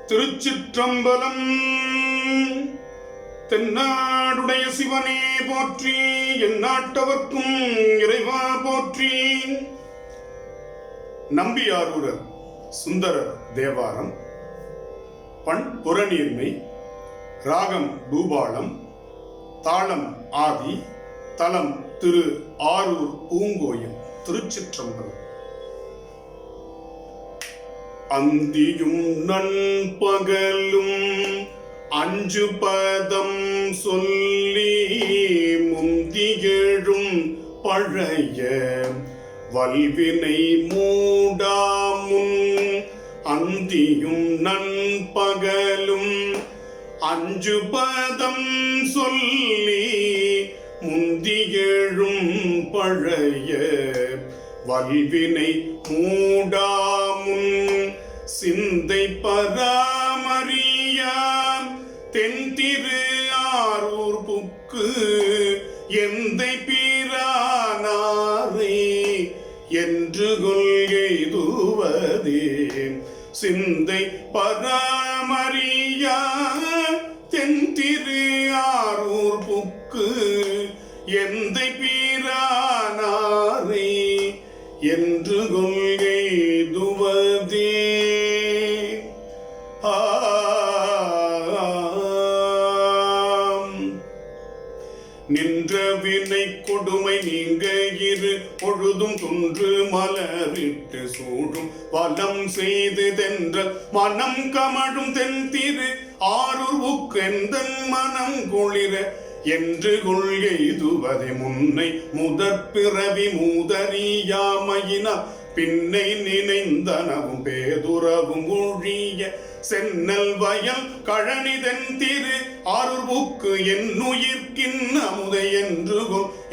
திருச்சிற்றம்பலம். தென்னாடுடைய சிவனே போற்றி, எந்நாட்டவர்க்கும் இறைவா போற்றி. நம்பியாரூரர் சுந்தரர் தேவாரம். பண் புறநீர்மை, ராகம் பூபாலம், தாளம் ஆதி, தலம் திரு ஆரூர் பூங்கோயில். திருச்சிற்றம்பலம். அந்தியும் நண்பகலும் அஞ்சு பதம் சொல்லி முந்தியழும் பழைய வல்வினை மூடாமுன். அந்தியும் நண்பகலும் அஞ்சு பதம் சொல்லி முந்தியழும் பழைய வல்வினை மூடாமுன். சிந்தை பராமரியா தென்திரு ஆரூர் புக்கு எந்தை பிரானாரே என்று கொள்கைதுவதே. சிந்தை பராமரியா தென்திரு ஆரூர் புக்கு எந்தை பிரானாரே என்று கொள்கைதுவதே. நின்ற வினை கொடுமை நீங்க இரு பொழுதும் துன்று மலரிட்டு சூடும் வலம் செய்து தென்றல் மனம் கமழும் தென்திரு ஆரூர் புக்கெந்தன் மனம் குளிர என்று கொள்கைதுவதே. முன்னை முதற்பிறவி மூதறியாமையினால் பின்னை நினைந்தனவும் பேதுறவும் ஒழிய சென்னல் வயல் கழனி தென்திரு ஆரூர் புக்கு என்னுயிர்க்கின் அமுதை என்று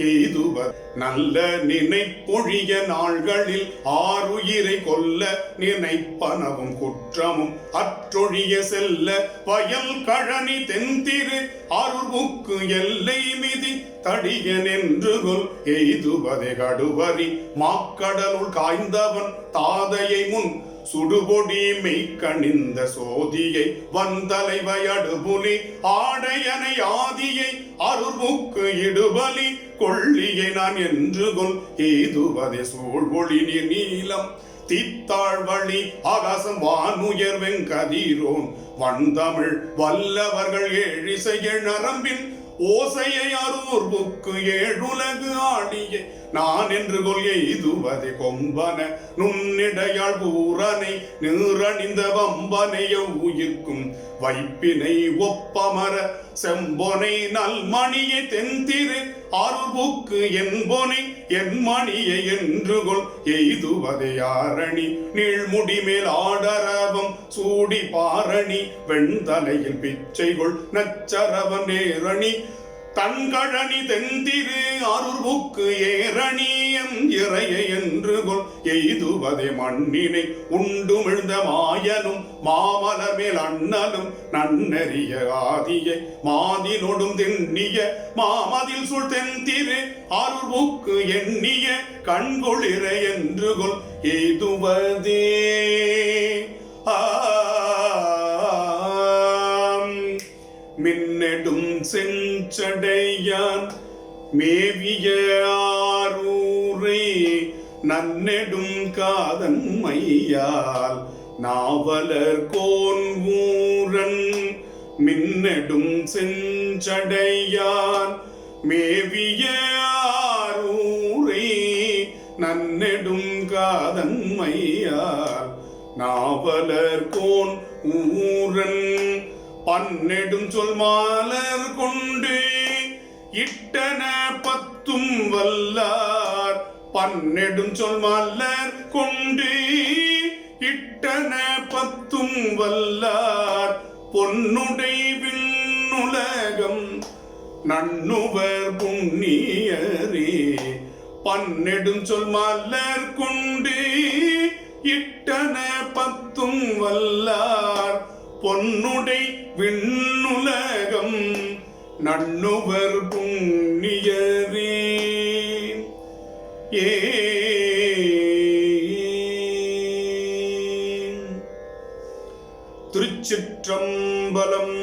எய்துவர். நல்ல நினைப்பொழிய நாள்களில் ஆறுயிரை கொல்ல நினைப்பனவும் குற்றமும் அற்றொழிய செல்ல வயல் கழனி தென்திரு ஆரூர் புக்கு எல்லை மிதி தடியன் என்று கொல் எய்துவதே. கடுவரி மாக்கடலுள் காய்ந்தவன் தாதையை முன் சுடுபொடி மெய்கணிந்த சோதியை வந்தலைவயடுபுலி ஆடையனை ஆதியை ஆரூர் புக்கு இடுபலி கொள்ளியை நான் என்று கொல் எய்துவதே. சூழ்வொளி நீர் நீலம் தீத்தாழ்வழி ஆகாசம் வானுயர் வெங்கதிரோன் வந்தமிழ் வல்லவர்கள் ஏழிசைய நரம்பின் ஓசையை ஆரூர் புக்கு ஏழுலகு ஆடிய நான் என்று கொள்கை இதுவதே. கொம்பன நுண்ணிடையாள் பூரனை நீரணிந்த வம்பனைய உயிர்க்கும் வைப்பினை ஒப்பமர செம்பொனை நல்மணியை தென்திரு ஆரூர் புக்கு என்பொனை என் மணியை என்று கொள் எய்துவதே. யாரணி நீழ்முடி மேல் ஆடரவம் சூடி பாரணி வெண்தலையில் பிச்சைகொள் நச்சரவன் நேரணி தன்கழனி தென்திரு ஆரூர் புக்கு ஏரணியம் இறைய என்று கொள் எய்துவதே. மண்ணினை உண்டுமிழ்ந்த மாயனும் மாமலர் மேல் அண்ணலும் நன்னறிய ஆதியை மாதினொடும் தென்னிய மாமதில் சுள் தென்திரு ஆரூர் புக்கு எண்ணிய கண்கொளிர என்று கொள் எய்துவதே. மின்னெடும் செஞ்சடையான் மேவிய ஆரூரை நன்னெடும் காதன் மையால் நாவலர் கோன்வூரன். மின்னெடும் செஞ்சடையான் மேவிய ஆரூரை நன்னெடும் காதன் மையால் நாவலர் கோன் ஊரன். பன்னெடும் சொல் மாலர் கொண்டு இட்டன பத்தும் வல்லார். பன்னெடும் சொல் மாலர் கொண்டு இட்டன பத்தும் வல்லார். பொன்னுடை விண்ணுலகம் நண்ணுவர் புண்ணியரே. பன்னெடும் சொல் மாலர் கொண்டு இட்டன பத்தும் வல்லார். பொன்னுடை விண்ணுலகம் நண்ணுவர் புண்ணியரே. ஏ திருச்சிற்றம்பலம்.